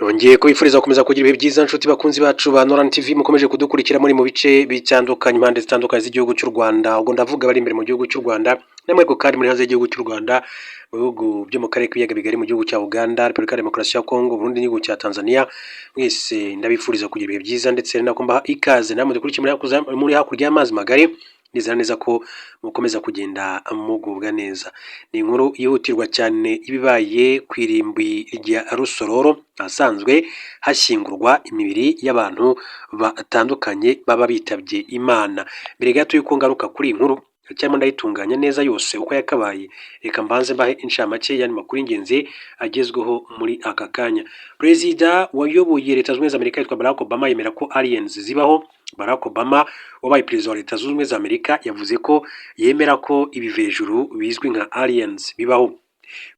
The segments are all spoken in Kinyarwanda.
Nongeye kubifuriza gukomeza kugira ibihe byiza nshuti bakunzi bacu ba Noran TV mukomeje kudukurikira muri mu bice bitandukanye impande zitandukanye z'igihugu cy'u Rwanda. Ubwo ndavuga bari imbere mu gihugu cy'u Rwanda namwe kandi muri hanze y'igihugu cy'u Rwanda, mu bihugu byo mu karere k'ibiyaga bigari, mu gihugu cya Uganda, Repubulika ya Demokarasi ya Kongo, Burundi n'igihugu cya Tanzania. Mwese ndabifuriza kugira ibihe byiza ndetse nako mbaha ikaze namwe dukurikira muri hakurya y'amazi magari. Nizera neza ko mukomeza kugenda mugubwa neza. Ni inkuru yihutirwa cyane ibibaye ku irimbi rya Rusororo ahasanzwe hashyingurwa imibiri y'abantu batandukanye baba bitabye Imana. Mbere gato y'uko ngaruka kuri iyi nkuru cyangwa ndayitunganya neza yose uko yakabaye, reka mbanze mbahe inshamake y'andi makuru y'ingenzi agezweho muri aka kanya. Perezida wayoboye Leta Zunze Ubumwe za Amerika yitwa Barack Obama yemera ko aliens zibaho. Barack Obama wabaye perezida wa Leta Zunze Ubumwe za Amerika yavuze ko yemera ko ibivejuru bizwi nka aliens bibaho.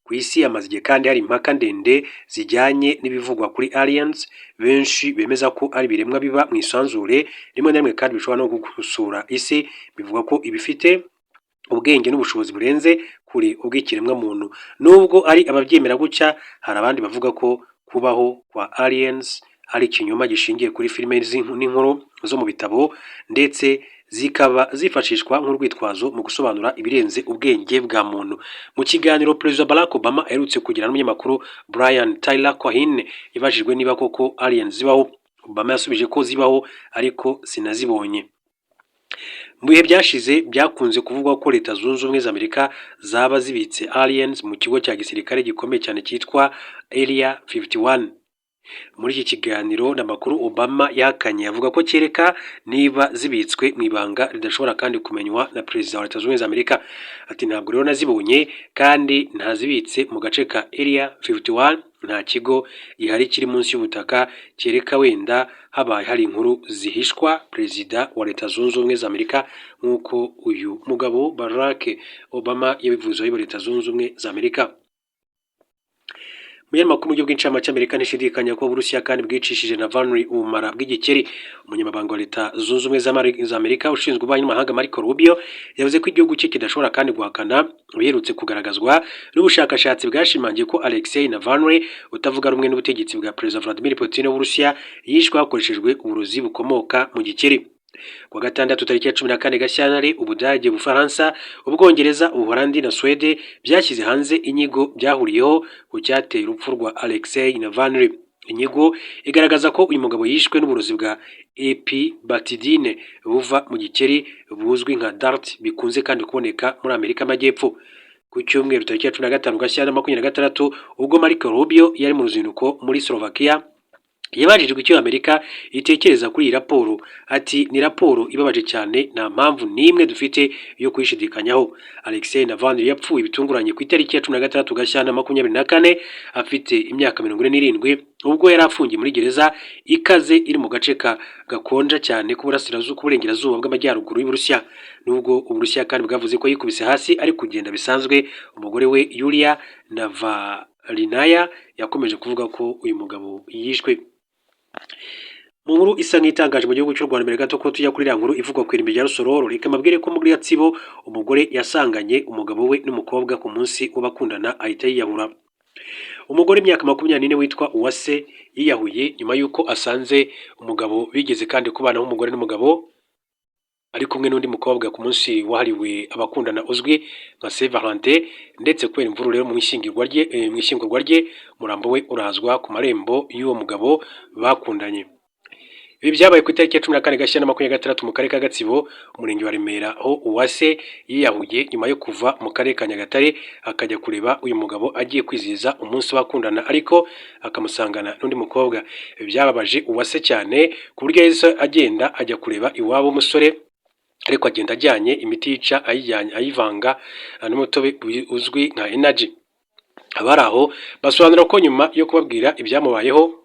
Ku isi hamaze igihe kandi hari impaka ndende zijyanye n'ibivugwa kuri aliens. Benshi bemeza ko ari ibiremwa biba mu isanzure rimwe na rimwe kandi bishobora no gusura isi. Bivuga ko ibifite ubwenge n'ubushobozi burenze kuri ubw'ikiremwa muntu. Nubwo ari ababyemera gutya, hari abandi bavuga ko kubaho kwa aliens ari ikinyoma gishingiye kuri filime n'inkuru zo mu bitabo, ndetse zikaba zifashishwa nk'urwitwazo mu gusobanura ibirenze ubwenge bwa muntu. Mu kiganiro Perezida Barack Obama aherutse kugira n'umunyamakuru Brian Tyler Cohen yabajijwe niba koko aliens zibaho, Obama yasubije ko zibaho ariko sinazibonye. Mu bihe byashize byakunze kuvugwa ko Leta Zunze Ubumwe za Amerika zaba zibitse aliens mu kigo cya gisirikare gikomeye cyane cyitwa Area 51. Muri iki kiganiro n'amakuru Obama yahakanye avuga ko kereka niba zibitswe mu ibanga ridashobora kandi kumenywa na Perezida wa Leta Zunze Ubumwe za Amerika. Ati ntabwo rero nazibonye kandi ntazibitse mu gace ka Area 51. Nta kigo gihari kiri munsi y'ubutaka, kereka wenda habaye hari inkuru zihishwa Perezida wa Leta Zunze Ubumwe za Amerika, nk'uko uyu mugabo Barack Obama yabivuze wa Leta Zunze Ubumwe za Amerika. Mu makuru y'uburyo bw'incamake Amerika ntishidikanya ko Uburusiya kandi bwicishije Navalny ubumara bw'igikeri. Umunyamabanga wa Leta Zunze Ubumwe za Amerika ushinzwe ububanyi n'amahanga Marco Rubio yavuze ko igihugu cye kidashobora kandi guhakana biherutse kugaragazwa n'ubushakashatsi bwashimangiye ko Alexei Navalny utavuga rumwe n'ubutegetsi bwa Perezida Vladimir Putin w'Uburusiya yishwe hakoreshejwe uburozi bukomoka mu gikeri. Ku wa gatandatu tariki ya 14 Gashyantare, Ubudage, Ubufaransa, Ubwongereza, Ubuholandi na Swede byashyize hanze inyigo byahuriyeho ku cyateye urupfu rwa Alexei Navalny. Inyigo igaragaza ko uyu mugabo yishwe n'uburozi bwa epibatidine buva mu gikeri buzwi nka DART, bikunze kandi kuboneka muri Amerika y'Amajyepfo. Ku cyumweru tariki ya 15 Gashyantare 2026, ubwo Marco Rubio yari mu ruzinduko muri Slovakia, yabajijwe icyo Amerika itekereza kuri iyi raporo. Ati ni raporo ibabaje cyane, nta mpamvu n'imwe dufite yo kuyishidikanyaho. Alexei Navalny yapfuye bitunguranye ku itariki ya 16 Gashyantare 2024 afite imyaka 47, ubwo yari afungiye muri gereza ikaze iri mu gace gakonja cyane k'uburengerazuba bw'amajyaruguru y'Uburusiya. Nubwo Uburusiya kandi bwavuze ko yikubise hasi ari kugenda bisanzwe, umugore we Yulia Navalnaya yakomeje kuvuga ko uyu mugabo yishwe. Mu nkuru isa nk'itangaje mu gihugu cy'u Rwanda, mbere gato ko tujya kuri iriya nkuru ivugwa ku irimbi rya Rusororo, reka mabwire ko muri Gatsibo umugore yasanganye umugabo we n'umukobwa ku munsi w'abakundana ahita yiyahura. Umugore w'imyaka 24 witwa Uwase yiyahuye nyuma y'uko asanze umugabo bigeze kandi kubana nk'umugore n'umugabo ari kumwe n'undi mukobwa ku munsi wahariwe abakundana uzwi nka Saint Valentin, ndetse kubera imvuru rero mu ishyingurwa rye umurambo we urazwa ku marembo y'uwo mugabo bakundanye. Ibi byabaye ku itariki ya 14 Gashyantare 2026 mu karere ka Gatsibo, umurenge wa Remera, aho Uwase yiyahuye nyuma yo kuva mu karere ka Nyagatare akajya kureba uyu mugabo agiye kwizihiza umunsi w'abakundana, ariko akamusangana n'undi mukobwa. Byababaje Uwase cyane ku buryo yahise agenda ajya kureba iwabo w'umusore, ariko agenda ajyanye imiti yica ayivanga n'umutobe uzwi nka energy. Abari aho basobanura ko nyuma yo kubabwira ibyamubayeho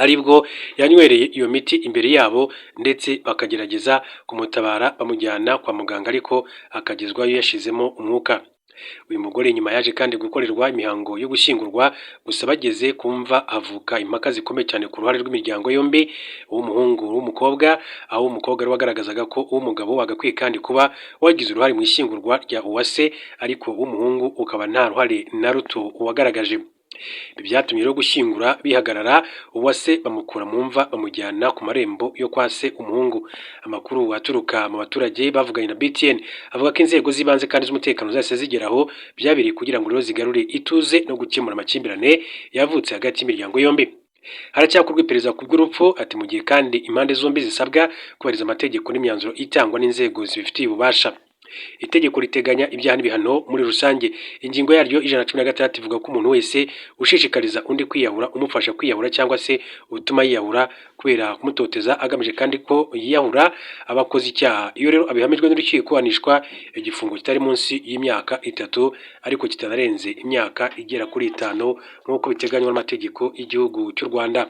aribwo yanywereye iyo miti imbere yabo, ndetse bakagerageza kumutabara bamujyana kwa muganga, ariko akagezwayo yashizemo umwuka. Uyu mugore nyuma yaje kandi gukorerwa imihango yo gushyingurwa, gusa bageze kumva havuka impaka zikomeye cyane ku ruhare rw'imiryango yombi, uw'umuhungu w'umukobwa, aho umukobwa ari wagaragazaga ko uw'umugabo wagakwiye kandi kuba wagize uruhare mu ishyingurwa rya Uwase, ariko uw'umuhungu ukaba nta ruhare na ruto wagaragaje. Ibi byatumye rero gushyingura bihagarara, uwase bamukura mu mva bamujyana ku marembo yo kwa se umuhungu. Amakuru aturuka mu baturage bavuganye na BTN avuga ko inzego z'ibanze kandi z'umutekano zose zigeraho byabereye kugira ngo rero zigarure ituze no gukemura amakimbirane yavutse hagati y'imiryango yombi. Haracyakorwa iperereza ku bw'urupfu, ati mu gihe kandi impande zombi zisabwa kubahiriza amategeko n'imyanzuro itangwa n'inzego zibifitiye ububasha. Itegeko riteganya ibyaha n'ibihano muri rusange. Ingingo yaryo 116 ivuga ko umuntu wese ushishikariza undi kwiyahura, umufasha kwiyahura cyangwa se utuma yiyahura kubera kumutoteza agamije kandi ko yiyahura abakoze icyaha. Iyo rero abihamijwe n'urukiko ahanishwa igifungo kitari munsi y'imyaka 3 ariko kitanarenze imyaka igera kuri 5 nk'uko biteganywa n'amategeko y'igihugu cy'u Rwanda.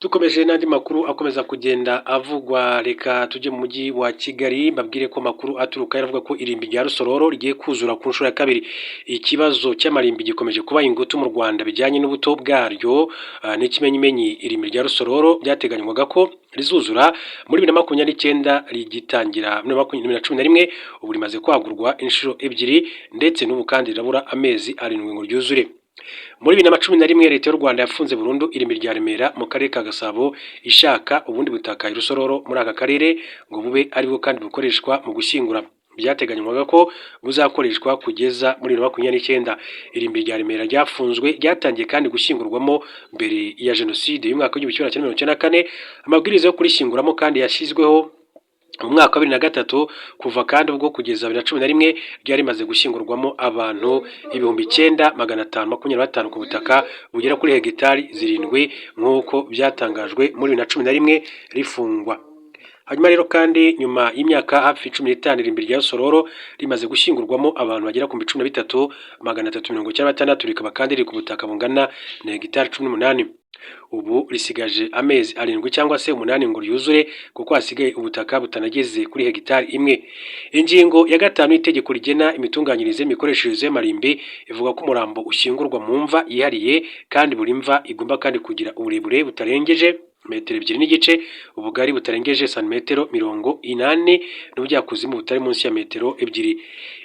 Dukomeje n'andi makuru akomeza kugenda avugwa, reka tujye mu mujyi wa Kigali mbabwire ko makuru aturuka yaravuga ko irimbi rya Rusororo rigiye kuzura ku nshuro ya kabiri. Ikibazo cy'amarimbi gikomeje kuba ingutu mu Rwanda bijyanye n'ubuto bwaryo, n'ikimenyimenyi irimbi rya Rusororo byateganywaga ko rizuzura muri 2029 rigitangira 2011, ubu rimaze kwagurwa inshuro ebyiri ndetse n'ubu kandi rirabura amezi 7 ngo ryuzure. Muri 2011 leta y'u Rwanda yafunze burundu irimbi rya Remera mu karere ka Gasabo ishaka ubundi butaka i Rusororo muri aka karere ngo bube aribwo kandi bukoreshwa mu gushyingura. Byateganywaga ko buzakoreshwa kugeza muri 2029. Irimbi rya Remera ryafunzwe ryatangiye kandi gushyingurwamo mbere ya jenoside y'umwaka w'1994. Amabwiriza yo kurishyinguramo kandi yashyizweho mu mwaka wa 2003 kuva kandi ubwo kugeza 2011 ryari rimaze gushyingurwamo abantu 9,525 ku butaka bugera kuri hegitari 7 nk'uko byatangajwe muri 2011 rifungwa. Hanyuma rero kandi nyuma y'imyaka hafi 15 irimbi rya Rusororo rimaze gushyingurwamo abantu bagera ku 13,396 rikaba kandi riri ku butaka bungana na hegitari 18. Ubu risigaje amezi 7 cyangwa se 8 ngo ryuzure kuko hasigaye ubutaka butanageze kuri hegitari 1. Ingingo ya 5 y'itegeko rigena imitunganyirize y'imikoreshereze y'amarimbi ivuga ko umurambo ushyingurwa mu mva yihariye kandi buri mva igomba kandi kugira uburebure butarengeje metero 2 n'igice, ubugari butarengeje santimetero 80 n'ubujyakuzimu butari munsi ya metero 2.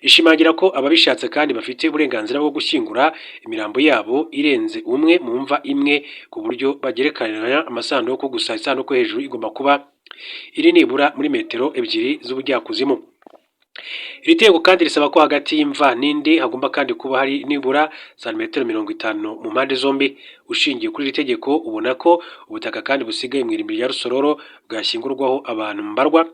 Ishimangira ko ababishatse kandi bafite uburenganzira bwo gushyingura imirambo yabo irenze umwe mu mva imwe ku buryo bagerekanira amasanduku, gusa isanduku hejuru igomba kuba iri nibura muri metero 2 z'ubujyakuzimu. Iri tegeko kandi risaba ko hagati y'imva n'indi hagomba kandi kuba hari nibura santimetero 50 mu mpande zombi. Ushingiye kuri iri tegeko ubona ko ubutaka kandi busigaye mu irimbi rya Rusororo bwashyingurwaho abantu mbarwa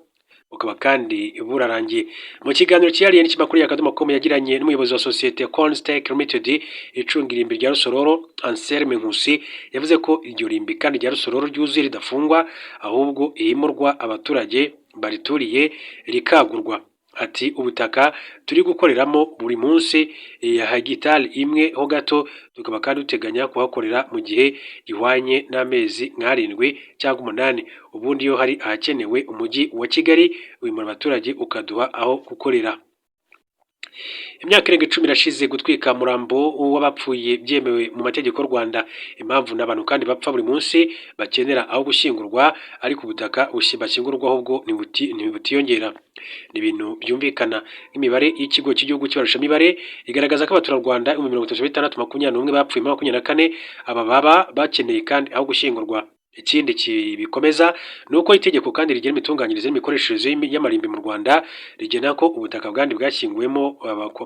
bukaba kandi burarangiye. Mu kiganiro cyihariye n'ikimakuru y'Akadomo.com yagiranye n'umuyobozi wa sosiyete Cornstech Limited icunga irimbi rya Rusororo, Anselme Nkusi, yavuze ko iryo rimbi kandi rya Rusororo ryuzuye ridafungwa ahubwo ihimurwa abaturage barituriye rikagurwa. Ati ubutaka turi gukoreramo buri munsi ya hegitari 1 ho gato, tukaba kandi duteganya kuhakorera mu gihe gihwanye n'amezi 7 cyangwa 8. Ubundi iyo hari ahakenewe umujyi wa Kigali wimura abaturage ukaduha aho gukorera. Imyaka irenga 10 irashize gutwika murambo w'abapfuye byemewe mu mategeko y'u Rwanda. Impamvu n'abantu kandi bapfa buri munsi bakenera aho gushyingurwa ariko ubutaka bashyingurwaho ubwo ntibutiyongera. Ni ibintu byumvikana. Imibare y'ikigo cy'igihugu cy'Ibarushamibare igaragaza ko abaturarwanda 36,21 bapfuye mu 2024. Aba baba bakeneye kandi aho gushyingurwa. Ikindi kibikomeza nuko itegeko kandi rigena imitunganyirize n'imikoreshereze y'amarimbi mu Rwanda rigena ko ubutaka bwandi bwashyinguwemo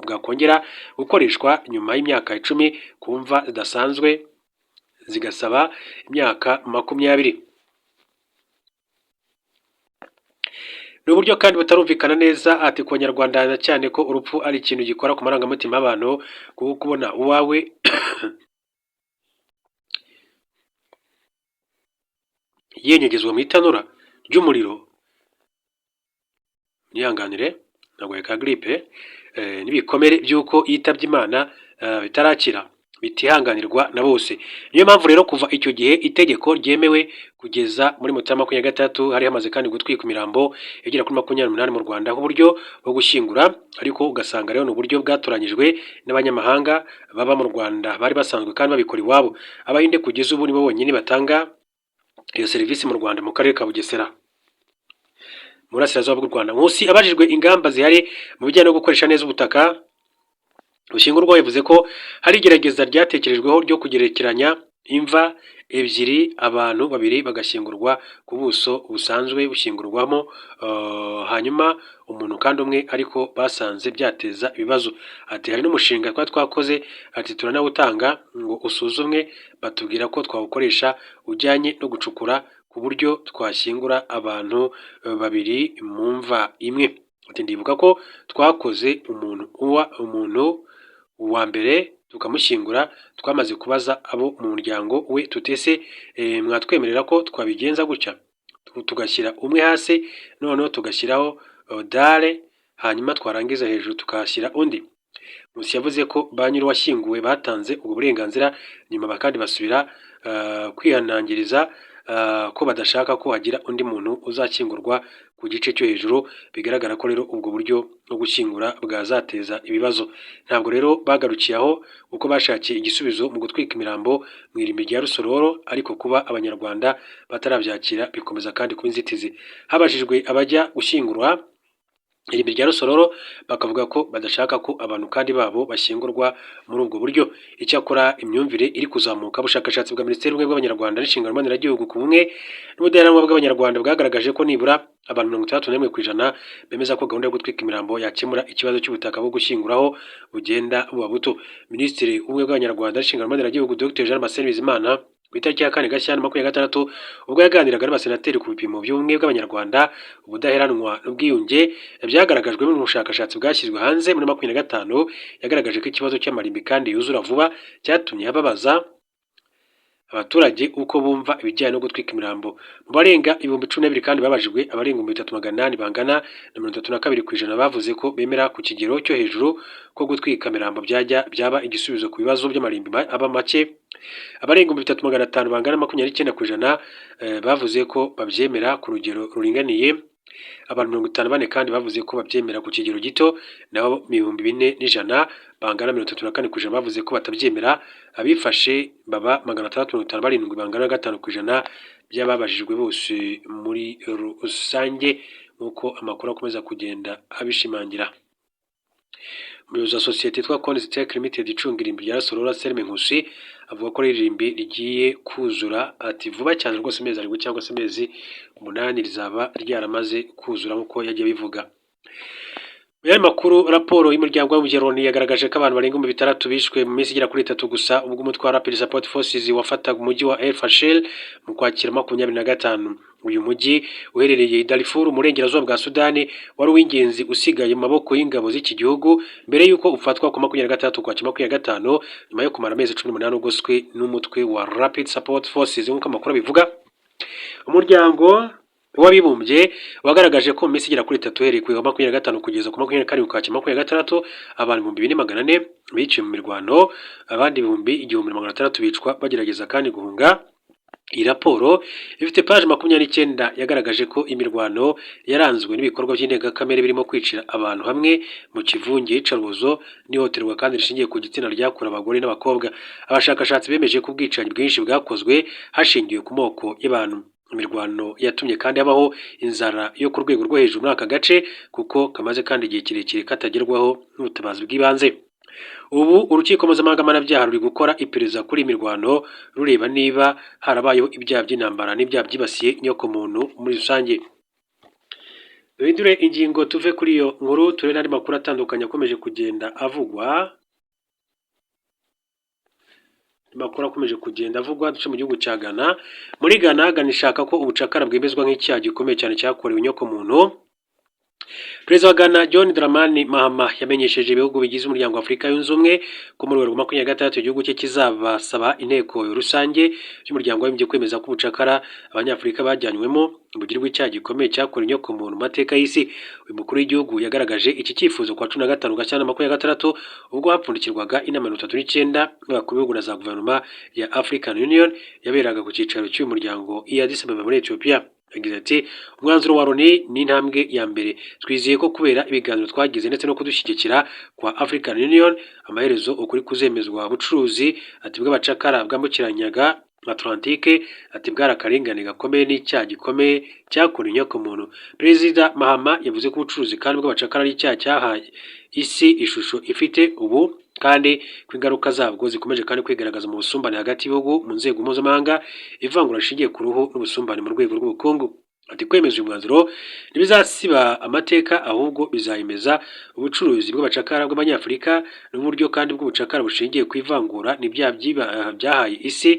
bwakongera gukoreshwa nyuma y'imyaka 10 ku mva zidasanzwe zigasaba imyaka 20. N'uburyo kandi butarumvikana neza ati ku Banyarwanda cyane ko urupfu ari ikintu gikora ku marangamutima y'abantu, kuko kubona uwawe yenyegezwa mu itanura ry'umuriro, niyanganire nagwaye ka grippe, nibikomere byuko yitabye Imana bitarakira bitihanganirwa na bose. Niyo mpamvu rero kuva icyo gihe itegeko ryemewe kugeza muri Mutarama 2023 hari hamaze kandi gutwika imirambo igera kuri 28 mu Rwanda nk'uburyo bwo gushyingura, ariko ugasanga rero n'uburyo bwatoranyijwe n'abanyamahanga baba mu Rwanda bari basanzwe kandi babikora iwabo. Abahinde kugeza ubu nibo bonyine batanga iyo serivisi mu Rwanda mu karere ka Bugesera mu burasirazuba bw'u Rwanda. Nkusi abajijwe ingamba zihari mu bijyanye no gukoresha neza ubutaka Bushyingurwa yavuze ko hari igerageza ryatekerejweho ryo kugerekeranya imva ebyiri, abantu babiri bagashyingurwa ku buso busanzwe bushyingurwamo hanyuma umuntu kandi umwe, ariko basanze byateza ibibazo. Ati hari n'umushinga twakoze, ati turanawutanga ngo usuzumwe, batubwira ko twawukoresha ujyanye no gucukura ku buryo twashyingura abantu babiri mu mva imwe. Ati ndibuka ko twakoze umuntu wa mbere tukamushyingura, twamaze kubaza abo mu muryango we tutese mwatwemerera ko twabigenza gutya, tugashyira umwe hasi noneho tugashyiraho dare, hanyuma twarangiza hejuru tukahashyira undi. Nkusi yavuze ko ba nyir'uwashyinguwe batanze ubwo burenganzira, nyuma kandi basubira kwihanangiriza ko badashaka ko hagira undi muntu uzashyingurwa ku gice cyo hejuru. Bigaragara ko rero ubwo buryo bwo gushyingura bwazateza ibibazo. Ntabwo rero bagarukiye aho, uko bashakiye igisubizo mu gutwika imirambo mu irimbi rya Rusororo, ariko kuba abanyarwanda batarabyakira bikomeza kandi kuba inzitizi. Habajijwe abajya gushyingurwa irimbi rya Rusororo, bakavuga ko badashaka ko abantu kandi babo bashyingurwa muri ubwo buryo. Icyakora imyumvire iri kuzamuka. Ubushakashatsi bwa Minisiteri y'Ubumwe bw'Abanyarwanda n'Inshingano Mboneragihugu ku bumwe n'ubudaheranwa bw'Abanyarwanda bwagaragaje ko nibura abantu 61% bemeza ko gahunda yo gutwika imirambo yakemura ikibazo cy'ubutaka bwo gushyinguraho bugenda buba buto. Minisitiri w'Ubumwe bw'Abanyarwanda n'Inshingano Mboneragihugu Dr Jean Damascene Bizimana ku itariki ya 4 Gashyantare 2026 ubwo yaganiraga n'abasenateri ku bipimo by'ubumwe bw'Abanyarwanda, ubudaheranwa n'ubwiyunge, byagaragajwe mu bushakashatsi bwashyizwe hanze muri 2025, yagaragaje ko ikibazo cy'amarimbi kandi yuzura vuba cyatumye babaza abaturage uko bumva ibijyanye no gutwika imirambo. Mu barenga 12,000 kandi babajijwe, abarenga 3,800 bangana na 32% bavuze ko bemera ku kigero cyo hejuru ko gutwika imirambo byaba igisubizo ku bibazo by'amarimbi aba make. Abarenga 3,500 bangana 29% bavuze ko babyemera ku rugero ruringaniye. Abantu 54 kandi bavuze ko babyemera ku kigero gito, naho 4,100 bangana 34% bavuze ko batabyemera. Abifashe baba 657 bangana 5% by'ababajijwe bose muri rusange, nk'uko amakuru akomeza kugenda abishimangira. Umuyobozi wa sosiyete yitwa Cones Tech Limited icunga irimbi rya Rusororo, Selme Nkusi, avuga ko irimbi rigiye kuzura, ati vuba cyane rwose amezi 7 cyangwa se amezi 8 rizaba ryaramaze kuzura nk'uko yagiye bivuga. Muri makuru, raporo y'umuryango w'abibumbye Loni yagaragaje ko abantu barenga 600 bishwe mu minsi igera kuri 3 gusa ubwo umutwe wa Rapid Support Forces wafataga umujyi wa El Fasher mu Kwakira 2025. Uyu mujyi uherereye i Darfur mu burengerazuba bwa Sudani wari uw'ingenzi usigaye mu maboko y'ingabo z'iki gihugu mbere y'uko ufatwa ku 26 Ukwakira 2025, nyuma yo kumara amezi 18 ugoswe n'umutwe wa Rapid Support Forces nk'uko amakuru bivuga. Umuryango w'abibumbye wagaragaje ko mu minsi igera kuri 3 uhereye ku 25 kugeza ku 27 Ukwakira 2026 abantu 2,400 biciwe mu mirwano, abandi 1,600 bicwa bagerageza kandi guhunga. Iyi raporo ifite page 29 yagaragaje ko imirwano yaranzwe n'ibikorwa by'indengakamere birimo kwicira abantu hamwe mu kivunge, iyicarubozo n'ihohoterwa kandi rishingiye ku gitsina ryakura abagore n'abakobwa. Abashakashatsi bemeje ko ubwicanyi bwinshi bwakozwe hashingiwe ku moko y'abantu. Imirwano yatumye kandi habaho inzara yo ku rwego rwo hejuru muri aka gace, kuko kamaze kandi igihe kirekire katagerwaho n'ubutabazi bw'ibanze. Ubu urukiko mpuzamahanga mpanabyaha ruri gukora iperereza kuri imirwano rureba niba harabayeho ibyaha by'intambara n'ibyaha byibasiye inyokomuntu muri rusange. Duhindure ingingo tuve kuri iyo nkuru turebe n'andi makuru atandukanye akomeje kugenda avugwa. Duce mu gihugu cya Ghana. Muri Ghana, Ghana ishaka ko ubucakara bwemezwa nk'icyaha gikomeye cyane cyakorewe inyokomuntu. Perezida wa Ghana John Dramani Mahama yamenyesheje ibihugu bigize umuryango wa Afurika yunze ubumwe ko muri 2026 igihugu cye kizabasaba inteko rusange y'umuryango w'abibumbye kwemeza ko ubucakara abanyafurika bajyanywemo bugirwa icyaha gikomeye cyakorewe inyokomuntu mu mateka y'isi. Uyu mukuru w'igihugu yagaragaje iki cyifuzo kwa 15 Gashyantare 2026 ubwo hapfundikirwaga inama 39 y'abakuru b'ibihugu na za guverinoma ya African Union yaberaga ku cyicaro cy'uyu muryango i Addis Ababa muri Ethiopia. Yagize ati umwanzuro wa Loni ni intambwe ya mbere, twizeye ko kubera ibiganiro twagize ndetse no kudushyigikira kwa African Union amaherezo ukuri kuzemezwa. Ubucuruzi ati bw'abacakara bwambukiranyaga Atlantique ati bwarakarengane gakomeye n'icyaha gikomeye cyakora inyokomuntu. Perezida Mahama yavuze ko ubucuruzi kandi bw'abacakara ari icyaha cyahaye isi ishusho ifite ubu kandi ko ingaruka zabwo zikomeje kandi kwigaragaza mu busumbane hagati y'ibihugu mu nzego mpuzamahanga, ivangura rishingiye ku ruhu n'ubusumbane mu rwego rw'ubukungu. Ati kwemeza uyu mwanzuro ntibizasiba amateka ahubwo bizayemeza ubucuruzi bw'abacakara bw'abanyafurika n'uburyo kandi bw'ubucakara bushingiye ku ivangura n'ibyaha byahaye isi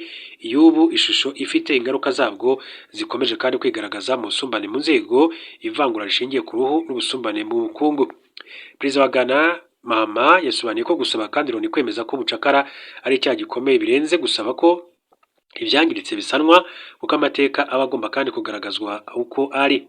y'ubu ishusho ifite ingaruka zabwo zikomeje kandi kwigaragaza mu busumbane mu nzego, ivangura rishingiye ku ruhu n'ubusumbane mu bukungu. Perezida wa Ghana Mahama yasobanuye ko gusaba kandi Loni kwemeza ko ubucakara ari icyaha gikomeye birenze gusaba ko ibyangiritse bisanwa kuko amateka aba agomba kandi kugaragazwa uko ari.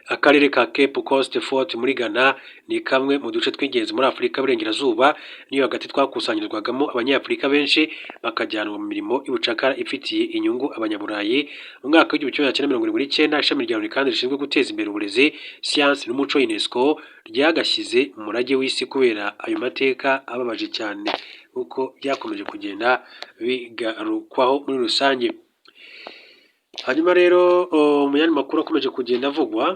Akarere ka Cape Coast Fort muri Ghana ni kamwe mu duce tw'ingenzi muri Afurika y'Uburengerazuba, niyo hagati twakusanyirizwagamo abanyafurika benshi bakajyanwa mu mirimo y'ubucakara ifitiye inyungu abanyaburayi. Mu mwaka w'1979 ishami rya Loni kandi rishinzwe guteza imbere uburezi, siyansi n'umuco UNESCO ryagashyize umurage w'isi kubera ayo mateka ababaje cyane uko byakomeje kugenda bigarukwaho muri rusange. Hanyuma rero mu yandi makuru akomeje kugenda avugwa,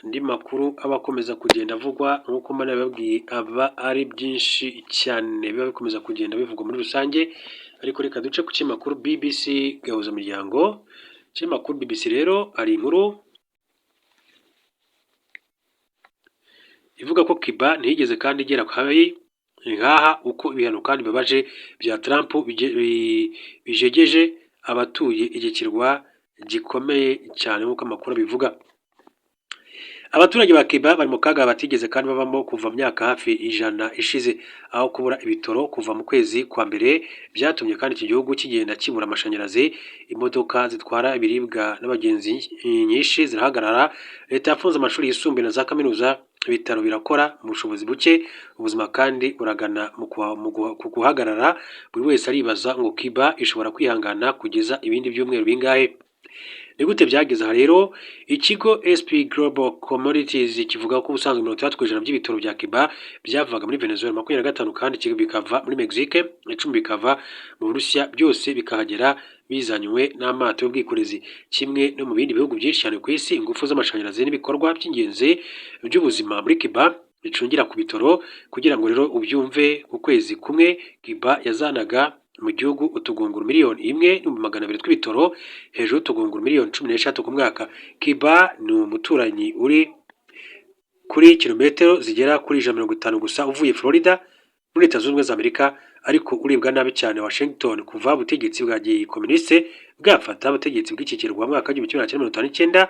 andi makuru aba akomeza kugenda avugwa nk'uko mbona babwiye aba ari byinshi cyane biba bikomeza kugenda bivugwa muri rusange, ariko reka duce ku kinyamakuru BBC Gahuzamiryango. Ikinyamakuru BBC rero hari inkuru ivuga ko Cuba ntiyigeze kandi igera habi nkaha uko ibihano kandi bibabaje bya Trump bijegeje abatuye iki kirwa gikomeye cyane nk'uko amakuru bivuga. Abaturage ba Cuba bari mu kaga batigeze kandi babamo kuva myaka hafi 100 ishize, aho kubura ibitoro kuva mu kwezi kwa mbere byatumye kandi iki gihugu kigenda kibura amashanyarazi, imodoka zitwara ibiribwa n'abagenzi nyinshi zirahagarara, leta yafunze amashuri yisumbuye na za kaminuza, ibitaro birakora mu bushobozi buke, ubuzima kandi buragana mu guhagarara. Buri wese aribaza ngo Cuba ishobora kwihangana kugeza ibindi byumweru bingahe? Ni gute byageze aha rero? Ikigo SP Global Commodities kivuga ko ubusanzwe 60% by'ibitoro bya Cuba byavaga muri Venezuela, 25 kandi bikava muri Mexique, 10 bikava mu Burusiya, byose bikahagera bizanywe n'amato y'ubwikorezi. Kimwe no mu bindi bihugu byinshi cyane ku isi, ingufu z'amashanyarazi n'ibikorwa by'ingenzi by'ubuzima muri Cuba bicungira ku bitoro. Kugira ngo rero ubyumve, ku kwezi kumwe Cuba yazanaga mu gihugu utugunguru 1,200,000 tw'ibitoro, hejuru utugunguru 13 ku mwaka. Cuba ni umuturanyi uri kuri kilometero zigera kuri 150 gusa uvuye Florida muri Leta Zunze Ubumwe za Amerika, ariko uribwa nabi cyane Washington kuva ubutegetsi bwa gikomuniste bwafata ubutegetsi bw'iki kirwa mu mwaka w'1959.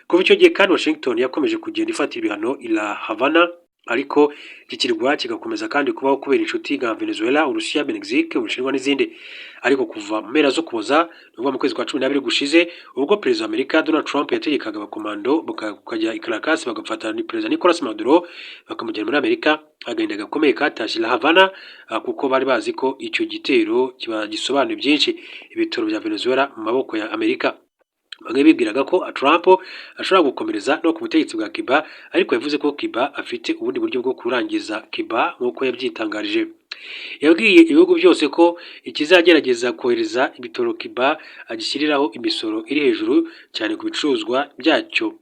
Kuva icyo gihe kandi Washington yakomeje kugenda ifata ibihano ila Havana, ariko iki kirwa kigakomeza kandi kubaho kubera inshuti nka Venezuela, Urusiya, Mexique, Ubushinwa n'izindi. Ariko kuva mu mpera zo kuza n'ubwo mu kwezi kwa 12 gushize, ubwo Perezida wa Amerika Donald Trump yategekaga abakomando bakajya i Caracas bagafata ni Perezida Nicolas Maduro bakamujyana muri Amerika, agahinda gakomeye katashye La Havana kuko bari bazi ko icyo gitero kiba gisobanuye byinshi, ibitoro bya Venezuela mu maboko ya Amerika. Bamwe bibwiraga ko Trump ashobora gukomereza no ku butegetsi bwa Cuba, ariko yavuze ko Cuba afite ubundi buryo bwo kurangiza Cuba nk'uko yabyitangarije. Yabwiye ibihugu byose ko ikizagerageza kohereza ibitoro Cuba agishyiriraho imisoro iri hejuru cyane ku bicuruzwa byacyo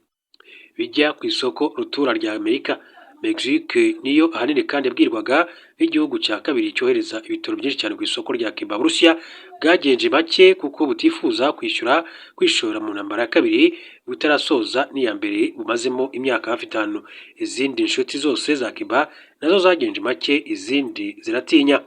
bijya ku isoko rutura rya Amerika. Mexique niyo ahanini kandi yabwirwaga nk'igihugu cya kabiri cyohereza ibitoro byinshi cyane ku isoko rya Cuba. Burusiya bwagenje make kuko butifuza kwishora mu ntambara ya kabiri butarasoza n'iya mbere bumazemo imyaka hafi 5. Izindi nshuti zose za Cuba nazo zagenje make, izindi ziratinya.